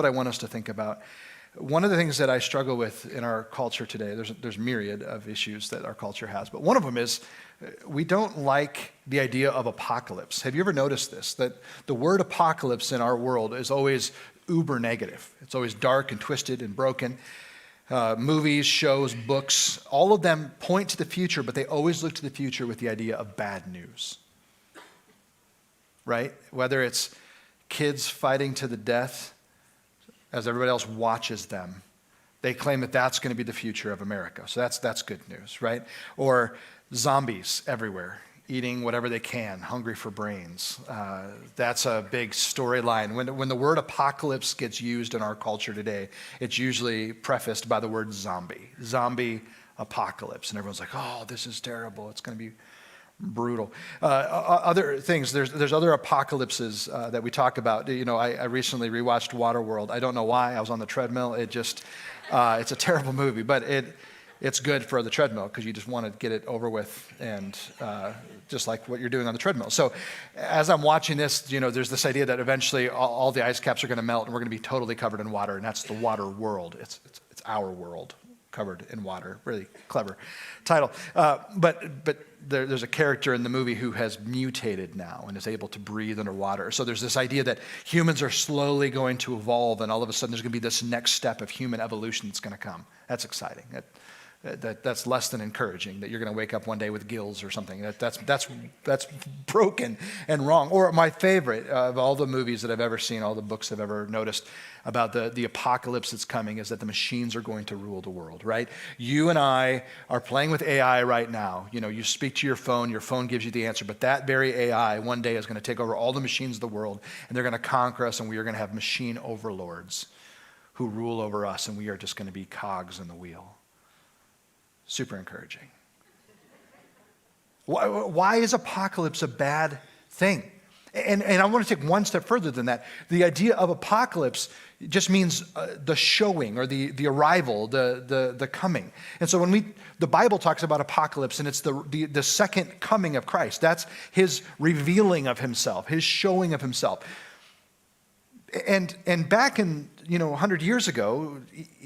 what I want us to think about. One of the things that I struggle with in our culture today, there's myriad of issues that our culture has, but one of them is we don't like the idea of apocalypse. Have you ever noticed this? That the word apocalypse in our world is always uber negative. It's always dark and twisted and broken. Movies, shows, books, all of them point to the future, but they always look to the future with the idea of bad news. Right? Whether it's kids fighting to the death as everybody else watches them, they claim that that's going to be the future of America. So that's good news, right? Or zombies everywhere, eating whatever they can, hungry for brains. That's a big storyline. When the word apocalypse gets used in our culture today, it's usually prefaced by the word zombie apocalypse. And everyone's like, oh, this is terrible. It's going to be brutal. Other things, there's other apocalypses that we talk about. You know, I recently rewatched Waterworld. I don't know why. I was on the treadmill. It's a terrible movie, but it's good for the treadmill because you just want to get it over with, and just like what you're doing on the treadmill. So as I'm watching this, you know, there's this idea that eventually all the ice caps are going to melt and we're going to be totally covered in water, and that's the water world. It's our world covered in water. Really clever title. But there's a character in the movie who has mutated now and is able to breathe underwater. So there's this idea that humans are slowly going to evolve, and all of a sudden there's going to be this next step of human evolution that's going to come. That's exciting. That's less than encouraging, that you're going to wake up one day with gills or something. That's broken and wrong. Or my favorite of all the movies that I've ever seen, all the books I've ever noticed about the apocalypse that's coming, is that the machines are going to rule the world, right? You and I are playing with AI right now. You know, you speak to your phone gives you the answer, but that very AI one day is going to take over all the machines of the world, and they're going to conquer us, and we are going to have machine overlords who rule over us, and we are just going to be cogs in the wheel. Super encouraging. Why is apocalypse a bad thing? And I want to take one step further than that. The idea of apocalypse just means the showing, or the arrival, the coming. And so when the Bible talks about apocalypse, and it's the second coming of Christ, that's his revealing of himself, his showing of himself. And back in, 100 years ago,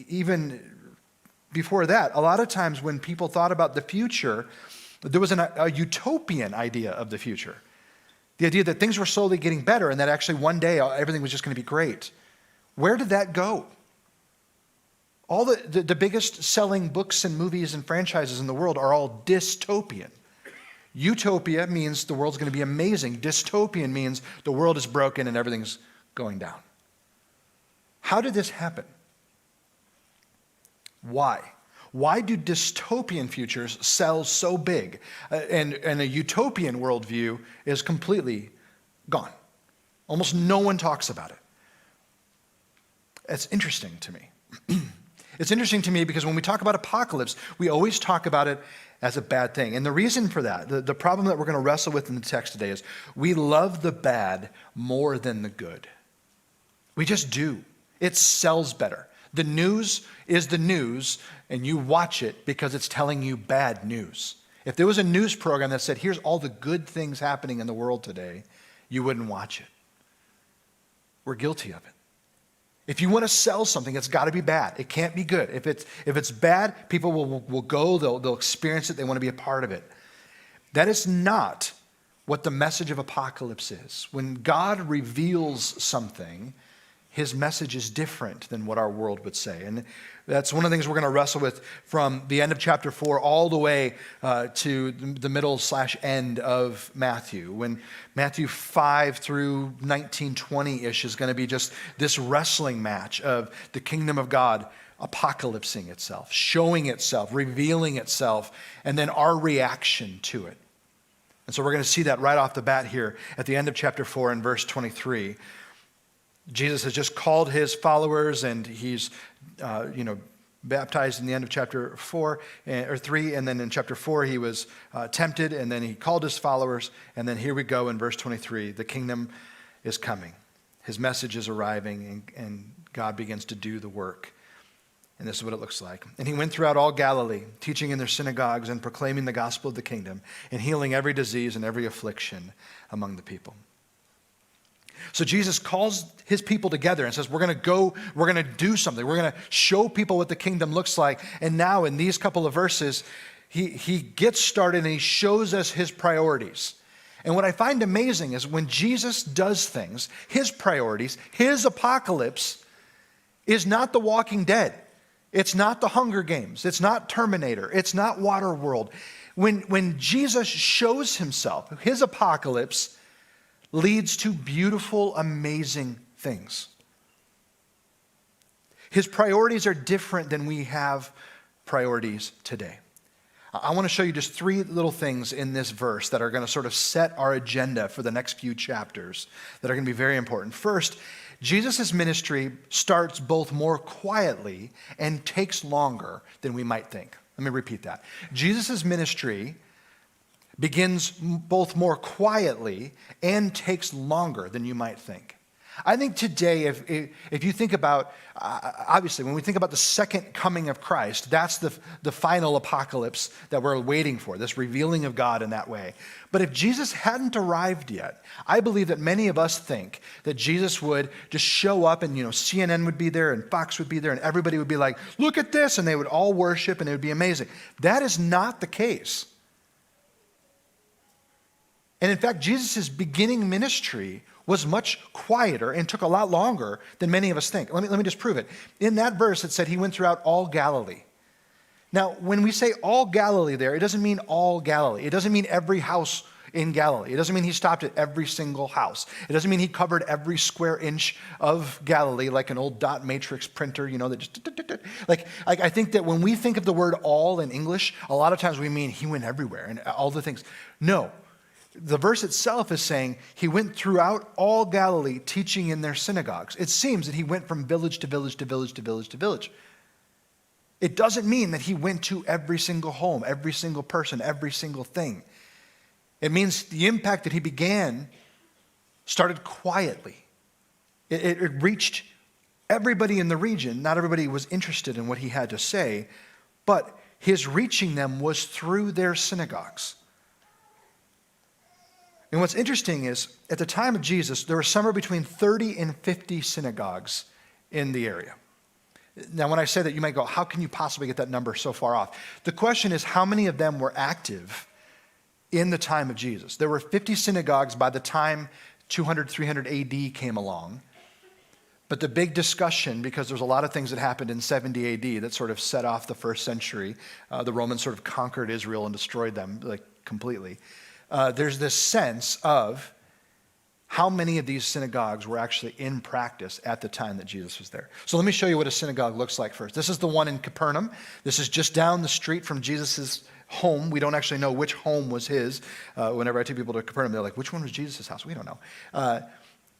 even before that, a lot of times when people thought about the future, there was a utopian idea of the future. The idea that things were slowly getting better and that actually one day everything was just going to be great. Where did that go? All the biggest selling books and movies and franchises in the world are all dystopian. Utopia means the world's going to be amazing. Dystopian means the world is broken and everything's going down. How did this happen? Why? Why do dystopian futures sell so big and a utopian worldview is completely gone? Almost no one talks about it. It's interesting to me. It's interesting to me because when we talk about apocalypse, we always talk about it as a bad thing. And the reason for that, the problem that we're going to wrestle with in the text today, is we love the bad more than the good. We just do. It sells better. The news is the news, and you watch it because it's telling you bad news. If there was a news program that said, here's all the good things happening in the world today, you wouldn't watch it. We're guilty of it. If you want to sell something, it's got to be bad. It can't be good. If it's bad, people will go, they'll experience it, they want to be a part of it. That is not what the message of apocalypse is. When God reveals something, his message is different than what our world would say. And that's one of the things we're going to wrestle with from the end of chapter 4 all the way to the middle/end of Matthew. When Matthew 5 through 19:20-ish is going to be just this wrestling match of the kingdom of God apocalypsing itself, showing itself, revealing itself, and then our reaction to it. And so we're going to see that right off the bat here at the end of chapter 4 and verse 23. Jesus has just called his followers, and he's, baptized in the end of chapter 3, and then in chapter 4 he was tempted, and then he called his followers, and then here we go in verse 23. The kingdom is coming. His message is arriving, and God begins to do the work. And this is what it looks like. And he went throughout all Galilee, teaching in their synagogues and proclaiming the gospel of the kingdom, and healing every disease and every affliction among the people. So Jesus calls his people together and says, we're going to do something. We're going to show people what the kingdom looks like. And now in these couple of verses, he gets started and he shows us his priorities. And what I find amazing is when Jesus does things, his priorities, his apocalypse is not The Walking Dead. It's not The Hunger Games. It's not Terminator. It's not Waterworld. When Jesus shows himself, his apocalypse leads to beautiful, amazing things. His priorities are different than we have priorities today. I want to show you just three little things in this verse that are going to sort of set our agenda for the next few chapters that are going to be very important. First, Jesus' ministry starts both more quietly and takes longer than we might think. Let me repeat that. Jesus' ministry begins both more quietly and takes longer than you might think. I think today, if you think about, obviously, when we think about the second coming of Christ, that's the final apocalypse that we're waiting for, this revealing of God in that way. But if Jesus hadn't arrived yet, I believe that many of us think that Jesus would just show up and, CNN would be there and Fox would be there and everybody would be like, look at this, and they would all worship and it would be amazing. That is not the case. And in fact, Jesus' beginning ministry was much quieter and took a lot longer than many of us think. Let me just prove it. In that verse, it said he went throughout all Galilee. Now, when we say all Galilee there, it doesn't mean all Galilee. It doesn't mean every house in Galilee. It doesn't mean he stopped at every single house. It doesn't mean he covered every square inch of Galilee like an old dot matrix printer, that just, like I think that when we think of the word all in English, a lot of times we mean he went everywhere and all the things. No. The verse itself is saying he went throughout all Galilee teaching in their synagogues. It seems that he went from village to village to village to village to village. It doesn't mean that he went to every single home, every single person, every single thing. It means the impact that he began started quietly. It reached everybody in the region. Not everybody was interested in what he had to say, but his reaching them was through their synagogues. And what's interesting is, at the time of Jesus, there were somewhere between 30 and 50 synagogues in the area. Now, when I say that, you might go, how can you possibly get that number so far off? The question is, how many of them were active in the time of Jesus? There were 50 synagogues by the time 200, 300 AD came along. But the big discussion, because there's a lot of things that happened in 70 AD that sort of set off the first century. The Romans sort of conquered Israel and destroyed them completely. There's this sense of how many of these synagogues were actually in practice at the time that Jesus was there. So let me show you what a synagogue looks like first. This is the one in Capernaum. This is just down the street from Jesus' home. We don't actually know which home was his. Whenever I take people to Capernaum, they're like, which one was Jesus' house? We don't know.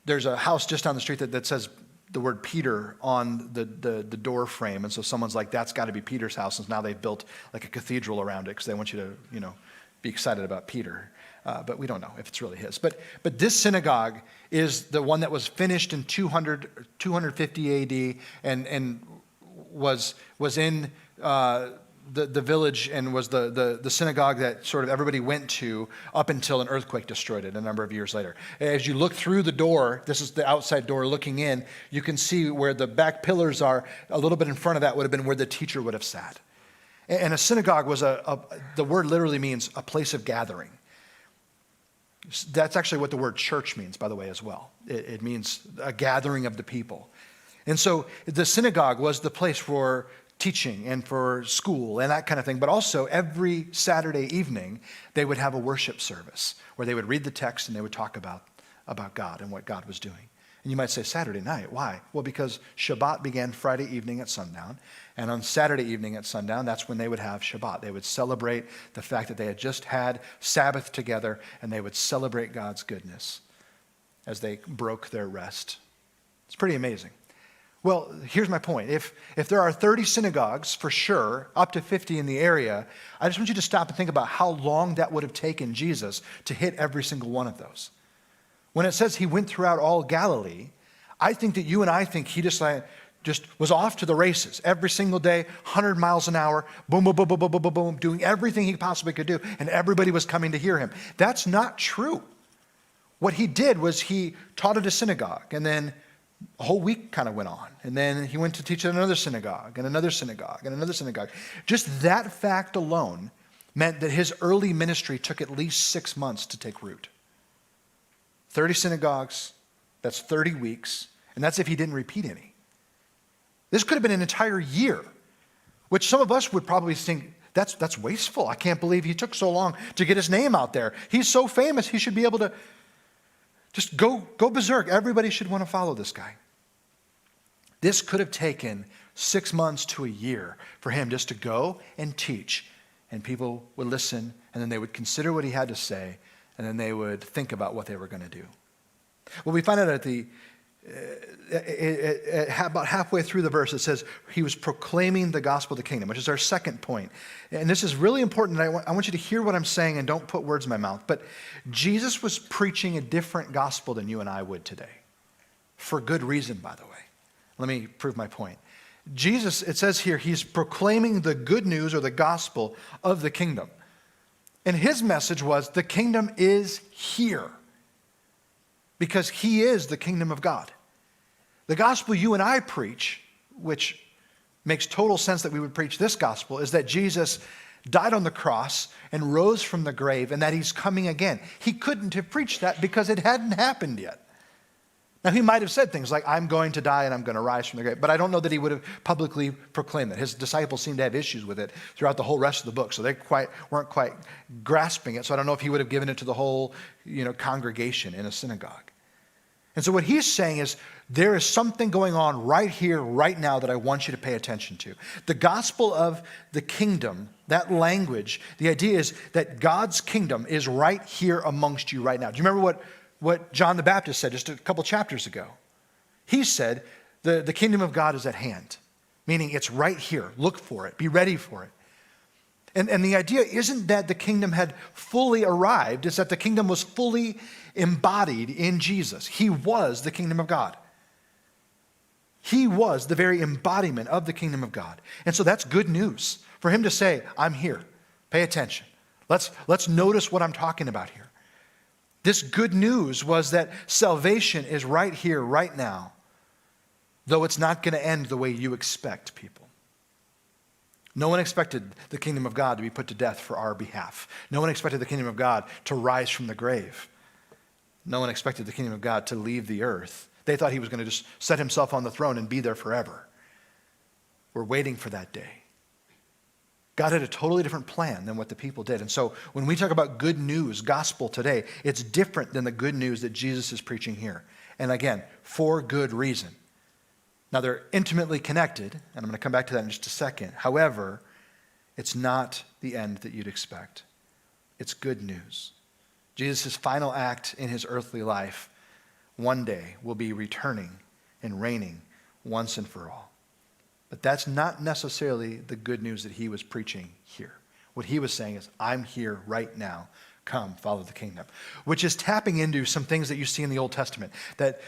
There's a house just down the street that says the word Peter on the door frame. And so someone's like, that's got to be Peter's house. And now they've built like a cathedral around it because they want you to, be excited about Peter. But we don't know if it's really his. But this synagogue is the one that was finished in 250 AD and was in the village and was the synagogue that sort of everybody went to up until an earthquake destroyed it a number of years later. As you look through the door, this is the outside door looking in, you can see where the back pillars are. A little bit in front of that would have been where the teacher would have sat. And a synagogue was the word literally means a place of gathering. That's actually what the word church means, by the way, as well. It means a gathering of the people. And so the synagogue was the place for teaching and for school and that kind of thing. But also every Saturday evening, they would have a worship service where they would read the text and they would talk about God and what God was doing. And you might say, Saturday night, why? Well, because Shabbat began Friday evening at sundown. And on Saturday evening at sundown, that's when they would have Shabbat. They would celebrate the fact that they had just had Sabbath together, and they would celebrate God's goodness as they broke their rest. It's pretty amazing. Well, here's my point. If there are 30 synagogues, for sure, up to 50 in the area, I just want you to stop and think about how long that would have taken Jesus to hit every single one of those. When it says he went throughout all Galilee, I think that you and I think he just was off to the races every single day, 100 miles an hour, boom, boom, boom, boom, boom, boom, boom, boom, doing everything he possibly could do, and everybody was coming to hear him. That's not true. what he did was he taught at a synagogue, and then a whole week kind of went on. And then he went to teach at another synagogue, and another synagogue, and another synagogue. Just that fact alone meant that his early ministry took at least 6 months to take root. 30 synagogues, that's 30 weeks, and that's if he didn't repeat any. This could have been an entire year, which some of us would probably think, that's wasteful. I can't believe he took so long to get his name out there. He's so famous, he should be able to just go berserk. Everybody should want to follow this guy. This could have taken 6 months to a year for him just to go and teach, and people would listen, and then they would consider what he had to say, and then they would think about what they were going to do. Well, we find out about halfway through the verse, it says he was proclaiming the gospel of the kingdom, which is our second point. And this is really important. I want you to hear what I'm saying and don't put words in my mouth. But Jesus was preaching a different gospel than you and I would today. For good reason, by the way. Let me prove my point. Jesus, it says here, he's proclaiming the good news or the gospel of the kingdom. And his message was, the kingdom is here. Because he is the kingdom of God. The gospel you and I preach, which makes total sense that we would preach this gospel, is that Jesus died on the cross and rose from the grave and that he's coming again. He couldn't have preached that because it hadn't happened yet. Now, he might have said things like, I'm going to die and I'm going to rise from the grave, but I don't know that he would have publicly proclaimed that. His disciples seemed to have issues with it throughout the whole rest of the book, so they weren't quite grasping it. So I don't know if he would have given it to the whole congregation in a synagogue. And so what he's saying is, there is something going on right here, right now, that I want you to pay attention to. The gospel of the kingdom, that language, the idea is that God's kingdom is right here amongst you right now. Do you remember what John the Baptist said just a couple chapters ago? He said, the kingdom of God is at hand, meaning it's right here. Look for it. Be ready for it. And the idea isn't that the kingdom had fully arrived. It's that the kingdom was fully embodied in Jesus. He was the kingdom of God. He was the very embodiment of the kingdom of God. And so that's good news for him to say, I'm here. Pay attention. Let's notice what I'm talking about here. This good news was that salvation is right here, right now, though it's not going to end the way you expect, people. No one expected the kingdom of God to be put to death for our behalf. No one expected the kingdom of God to rise from the grave. No one expected the kingdom of God to leave the earth. They thought he was going to just set himself on the throne and be there forever. We're waiting for that day. God had a totally different plan than what the people did. And so when we talk about good news, gospel today, it's different than the good news that Jesus is preaching here. And again, for good reason. Now, they're intimately connected, and I'm going to come back to that in just a second. However, it's not the end that you'd expect. It's good news. Jesus' final act in his earthly life one day will be returning and reigning once and for all. But that's not necessarily the good news that he was preaching here. What he was saying is, I'm here right now. Come, follow the kingdom. Which is tapping into some things that you see in the Old Testament. That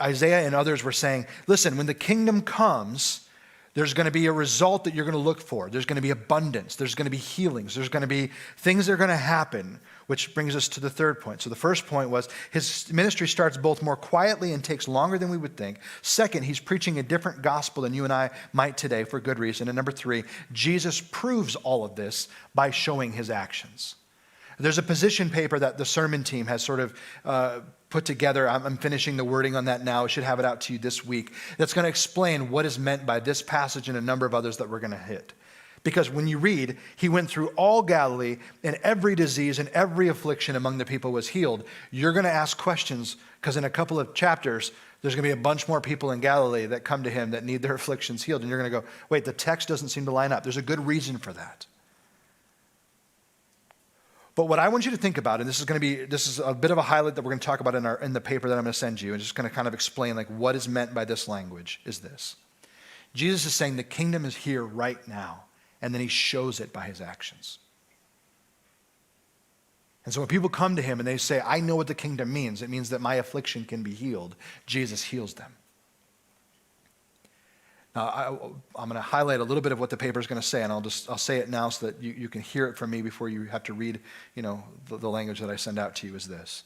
Isaiah and others were saying, listen, when the kingdom comes, there's going to be a result that you're going to look for. There's going to be abundance. There's going to be healings. There's going to be things that are going to happen, which brings us to the third point. So the first point was his ministry starts both more quietly and takes longer than we would think. Second, he's preaching a different gospel than you and I might today for good reason. And number three, Jesus proves all of this by showing his actions. There's a position paper that the sermon team has sort of put together. I'm finishing the wording on that now. I should have it out to you this week. That's going to explain what is meant by this passage and a number of others that we're going to hit. Because when you read, he went through all Galilee, and every disease and every affliction among the people was healed. You're going to ask questions, because in a couple of chapters, there's going to be a bunch more people in Galilee that come to him that need their afflictions healed. And you're going to go, wait, the text doesn't seem to line up. There's a good reason for that. But what I want you to think about, and this is a bit of a highlight that we're going to talk about in the paper that I'm going to send you, and just going to kind of explain like what is meant by this language, is this. Jesus is saying the kingdom is here right now, and then he shows it by his actions. And so when people come to him and they say, I know what the kingdom means, it means that my affliction can be healed, Jesus heals them. Now, I'm going to highlight a little bit of what the paper is going to say, and I'll say it now so that you can hear it from me before you have to read, the language that I send out to you is this.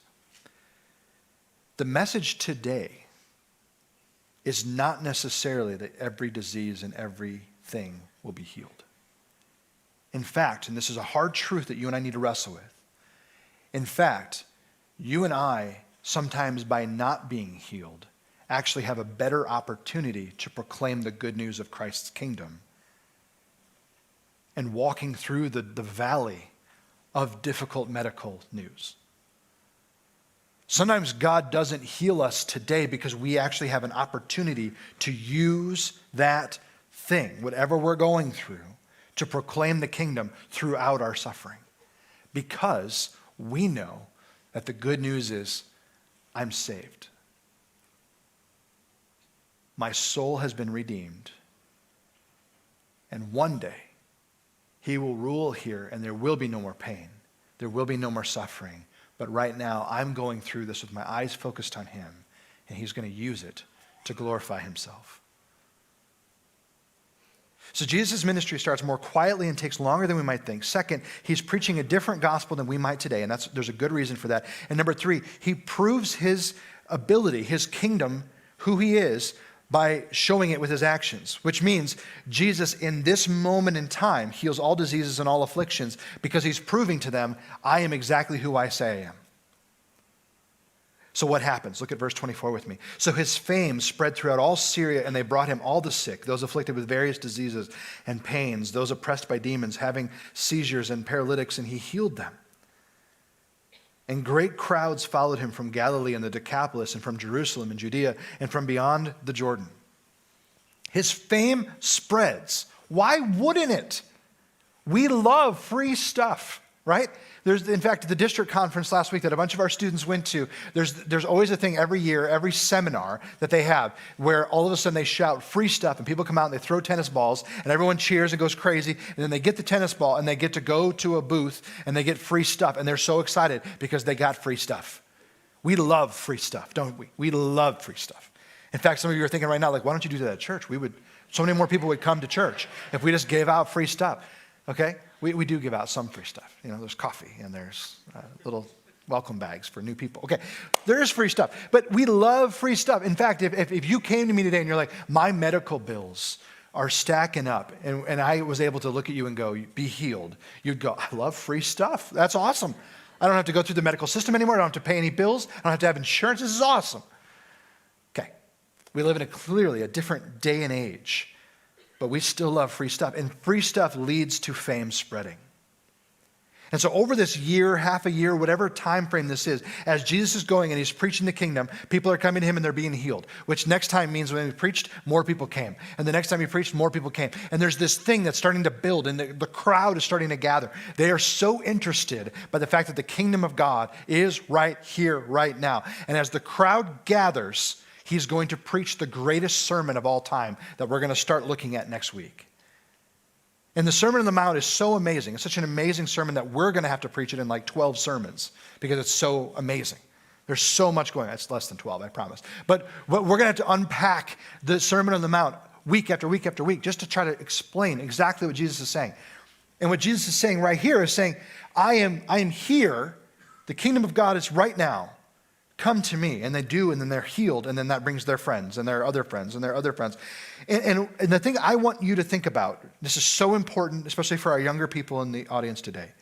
The message today is not necessarily that every disease and everything will be healed. In fact, and this is a hard truth that you and I need to wrestle with, in fact, you and I, sometimes by not being healed, actually have a better opportunity to proclaim the good news of Christ's kingdom and walking through the valley of difficult medical news. Sometimes God doesn't heal us today because we actually have an opportunity to use that thing, whatever we're going through, to proclaim the kingdom throughout our suffering. Because we know that the good news is, I'm saved. My soul has been redeemed. And one day, he will rule here and there will be no more pain. There will be no more suffering. But right now, I'm going through this with my eyes focused on him, and he's going to use it to glorify himself. So Jesus' ministry starts more quietly and takes longer than we might think. Second, he's preaching a different gospel than we might today, and there's a good reason for that. And number three, he proves his ability, his kingdom, who he is, by showing it with his actions, which means Jesus in this moment in time heals all diseases and all afflictions because he's proving to them, I am exactly who I say I am. So what happens? Look at verse 24 with me. So his fame spread throughout all Syria, and they brought him all the sick, those afflicted with various diseases and pains, those oppressed by demons, having seizures and paralytics, and he healed them. And great crowds followed him from Galilee and the Decapolis and from Jerusalem and Judea and from beyond the Jordan. His fame spreads. Why wouldn't it? We love free stuff, right? There's, in fact, the district conference last week that a bunch of our students went to, there's always a thing every year, every seminar that they have where all of a sudden they shout free stuff and people come out and they throw tennis balls and everyone cheers and goes crazy, and then they get the tennis ball and they get to go to a booth and they get free stuff and they're so excited because they got free stuff. We love free stuff, don't we? We love free stuff. In fact, some of you are thinking right now, like, why don't you do that at church? So many more people would come to church if we just gave out free stuff, okay? We do give out some free stuff. You know, there's coffee and there's little welcome bags for new people. Okay, there is free stuff, but we love free stuff. In fact, if you came to me today and you're like, my medical bills are stacking up, and I was able to look at you and go, be healed, you'd go, I love free stuff. That's awesome. I don't have to go through the medical system anymore. I don't have to pay any bills. I don't have to have insurance. This is awesome. Okay, we live in clearly a different day and age. But we still love free stuff. And free stuff leads to fame spreading. And so over this year, half a year, whatever time frame this is, as Jesus is going and he's preaching the kingdom, people are coming to him and they're being healed. Which next time means when he preached, more people came. And the next time he preached, more people came. And there's this thing that's starting to build and the crowd is starting to gather. They are so interested by the fact that the kingdom of God is right here, right now. And as the crowd gathers, he's going to preach the greatest sermon of all time that we're going to start looking at next week. And the Sermon on the Mount is so amazing. It's such an amazing sermon that we're going to have to preach it in like 12 sermons because it's so amazing. There's so much going on. It's less than 12, I promise. But we're going to have to unpack the Sermon on the Mount week after week after week just to try to explain exactly what Jesus is saying. And what Jesus is saying right here is saying, I am here. The kingdom of God is right now. Come to me. And they do, and then they're healed, and then that brings their friends, and their other friends, and their other friends. And the thing I want you to think about, this is so important, especially for our younger people in the audience today.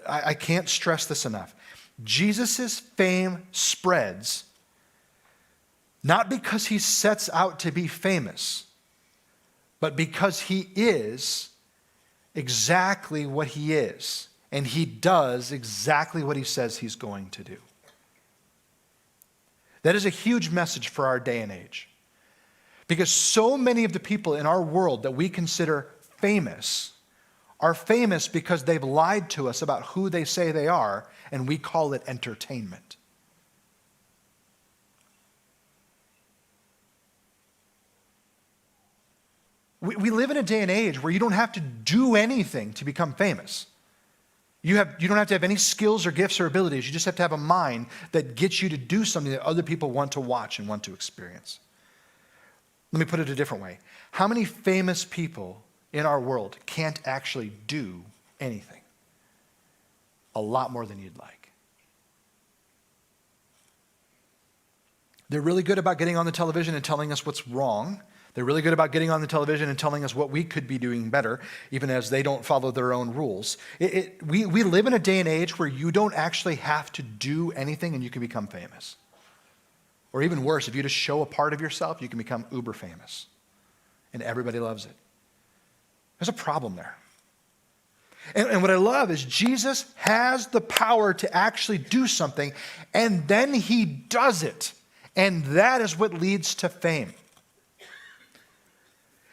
I can't stress this enough. Jesus' fame spreads not because he sets out to be famous, but because he is exactly what he is, and he does exactly what he says he's going to do. That is a huge message for our day and age. Because so many of the people in our world that we consider famous are famous because they've lied to us about who they say they are, and we call it entertainment. We live in a day and age where you don't have to do anything to become famous. You don't have to have any skills or gifts or abilities. You just have to have a mind that gets you to do something that other people want to watch and want to experience. Let me put it a different way. How many famous people in our world can't actually do anything? A lot more than you'd like. They're really good about getting on the television and telling us what's wrong. They're really good about getting on the television and telling us what we could be doing better, even as they don't follow their own rules. We live in a day and age where you don't actually have to do anything and you can become famous. Or even worse, if you just show a part of yourself, you can become uber famous. And everybody loves it. There's a problem there. And what I love is Jesus has the power to actually do something, and then he does it. And that is what leads to fame.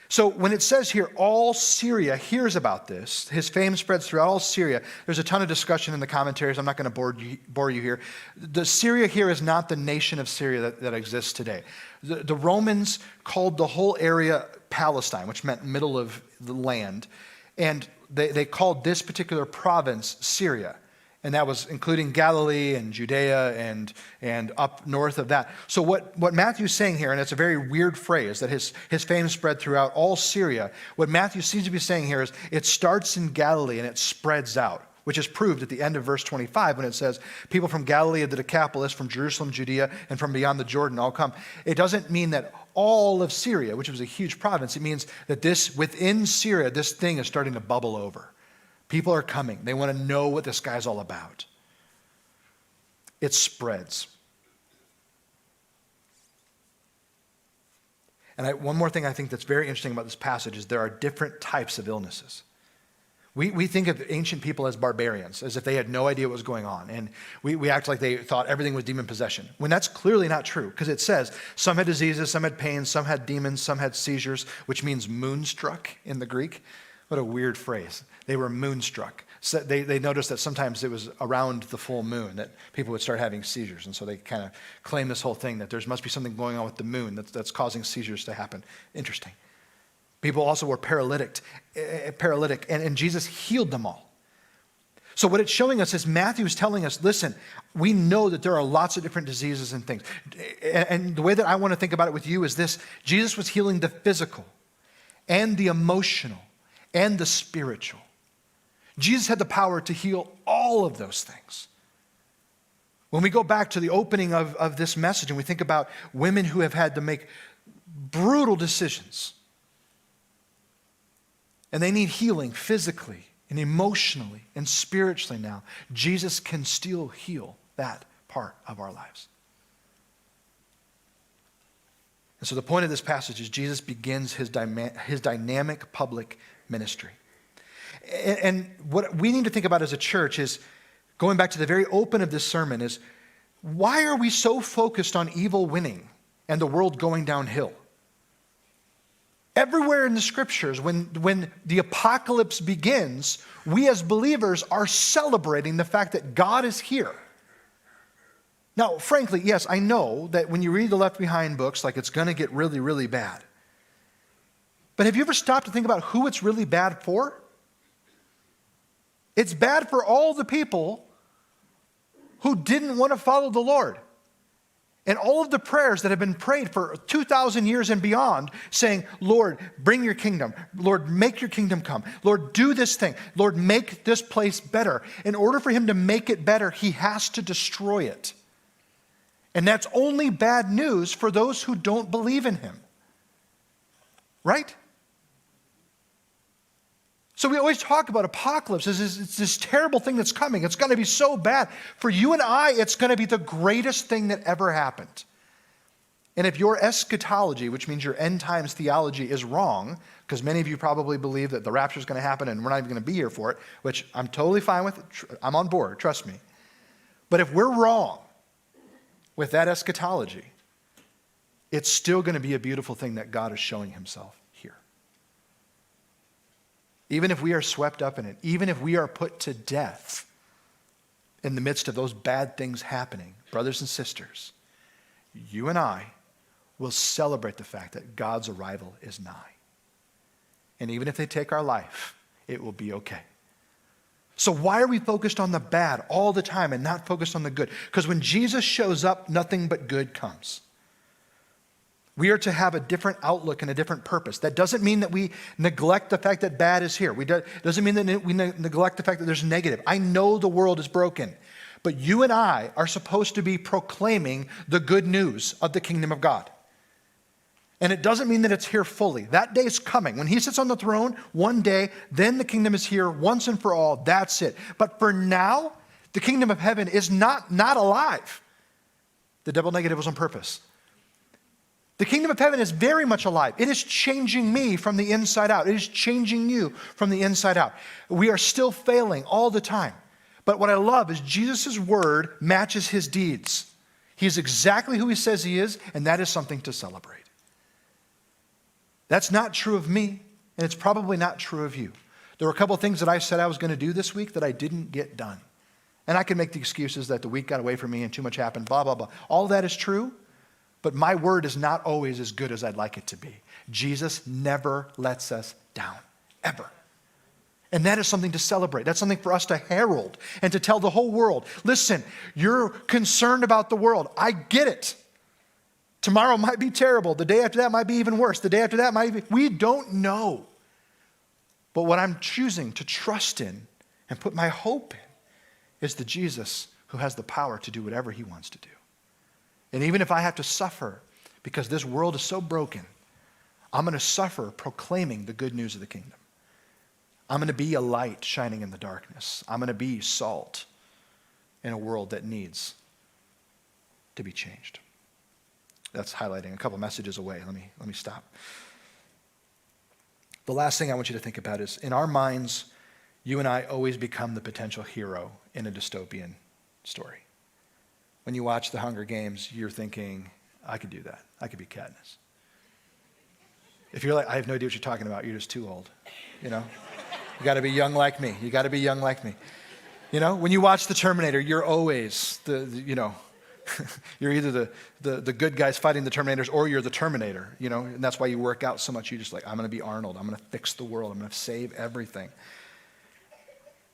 So when it says here, all Syria hears about this, his fame spreads throughout all Syria, there's a ton of discussion in the commentaries. I'm not going to bore you here. The Syria here is not the nation of Syria that exists today. The Romans called the whole area Palestine, which meant middle of the land. And they called this particular province Syria. And that was including Galilee and Judea and up north of that. So what Matthew's saying here, and it's a very weird phrase, that his fame spread throughout all Syria. What Matthew seems to be saying here is it starts in Galilee and it spreads out, which is proved at the end of verse 25 when it says, people from Galilee of the Decapolis, from Jerusalem, Judea, and from beyond the Jordan all come. It doesn't mean that all of Syria, which was a huge province, it means that within Syria, this thing is starting to bubble over. People are coming. They want to know what this guy's all about. It spreads. And one more thing I think that's very interesting about this passage is there are different types of illnesses. We think of ancient people as barbarians, as if they had no idea what was going on. And we act like they thought everything was demon possession, when that's clearly not true, because it says some had diseases, some had pains, some had demons, some had seizures, which means moonstruck in the Greek. What a weird phrase. They were moonstruck. So they noticed that sometimes it was around the full moon that people would start having seizures. And so they kind of claim this whole thing that there must be something going on with the moon that's causing seizures to happen. Interesting. People also were paralytic, and Jesus healed them all. So what it's showing us is Matthew is telling us, listen, we know that there are lots of different diseases and things. And the way that I want to think about it with you is this: Jesus was healing the physical and the emotional and the spiritual. Jesus had the power to heal all of those things. When we go back to the opening of this message and we think about women who have had to make brutal decisions, and they need healing physically and emotionally and spiritually now, Jesus can still heal that part of our lives. And so the point of this passage is Jesus begins his dynamic public ministry. And what we need to think about as a church is, going back to the very open of this sermon, is why are we so focused on evil winning and the world going downhill? Everywhere in the scriptures, when the apocalypse begins, we as believers are celebrating the fact that God is here. Now, frankly, yes, I know that when you read the Left Behind books, like, it's going to get really, really bad. But have you ever stopped to think about who it's really bad for? It's bad for all the people who didn't want to follow the Lord. And all of the prayers that have been prayed for 2,000 years and beyond, saying, Lord, bring your kingdom. Lord, make your kingdom come. Lord, do this thing. Lord, make this place better. In order for him to make it better, he has to destroy it. And that's only bad news for those who don't believe in him. Right? So we always talk about apocalypse as it's this terrible thing that's coming. It's going to be so bad. For you and I, it's going to be the greatest thing that ever happened. And if your eschatology, which means your end times theology, is wrong, because many of you probably believe that the rapture is going to happen and we're not even going to be here for it, which I'm totally fine with. I'm on board, trust me. But if we're wrong with that eschatology, it's still going to be a beautiful thing that God is showing himself here. Even if we are swept up in it, even if we are put to death in the midst of those bad things happening, brothers and sisters, you and I will celebrate the fact that God's arrival is nigh. And even if they take our life, it will be okay. So why are we focused on the bad all the time and not focused on the good? Because when Jesus shows up, nothing but good comes. We are to have a different outlook and a different purpose. That doesn't mean that we neglect the fact that bad is here. Doesn't mean that we neglect the fact that there's negative. I know the world is broken, But you and I are supposed to be proclaiming the good news of the kingdom of God. And it doesn't mean that it's here fully. That day is coming. When he sits on the throne, one day, then the kingdom is here once and for all. That's it. But for now, the kingdom of heaven is not alive. The double negative was on purpose. The kingdom of heaven is very much alive. It is changing me from the inside out. It is changing you from the inside out. We are still failing all the time. But what I love is Jesus' word matches his deeds. He is exactly who he says he is, and that is something to celebrate. That's not true of me, and it's probably not true of you. There were a couple of things that I said I was going to do this week that I didn't get done. And I can make the excuses that the week got away from me and too much happened, blah, blah, blah. All of that is true, but my word is not always as good as I'd like it to be. Jesus never lets us down, ever. And that is something to celebrate. That's something for us to herald and to tell the whole world. Listen, you're concerned about the world. I get it. Tomorrow might be terrible. The day after that might be even worse. The day after that might be, we don't know. But what I'm choosing to trust in and put my hope in is the Jesus who has the power to do whatever he wants to do. And even if I have to suffer because this world is so broken, I'm going to suffer proclaiming the good news of the kingdom. I'm going to be a light shining in the darkness. I'm going to be salt in a world that needs to be changed. That's highlighting a couple messages away. Let me stop. The last thing I want you to think about is, in our minds, you and I always become the potential hero in a dystopian story. When you watch The Hunger Games, you're thinking, I could do that. I could be Katniss. If you're like, I have no idea what you're talking about, you're just too old. You know? You got to be young like me. You got to be young like me. You know, when you watch The Terminator, you're always you're either the good guys fighting the Terminators or you're the Terminator, you know, and that's why you work out so much. You're just like, I'm going to be Arnold. I'm going to fix the world. I'm going to save everything.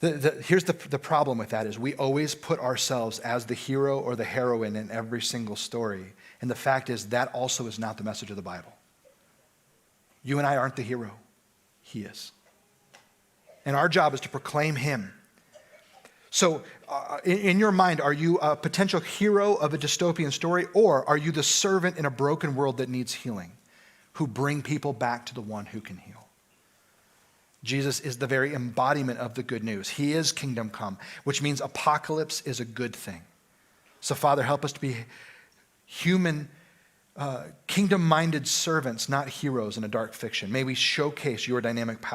Here's the problem with that is we always put ourselves as the hero or the heroine in every single story. And the fact is that also is not the message of the Bible. You and I aren't the hero. He is. And our job is to proclaim him. So in your mind, are you a potential hero of a dystopian story, or are you the servant in a broken world that needs healing, who bring people back to the one who can heal? Jesus is the very embodiment of the good news. He is kingdom come, which means apocalypse is a good thing. So Father, help us to be human, kingdom-minded servants, not heroes in a dark fiction. May we showcase your dynamic power.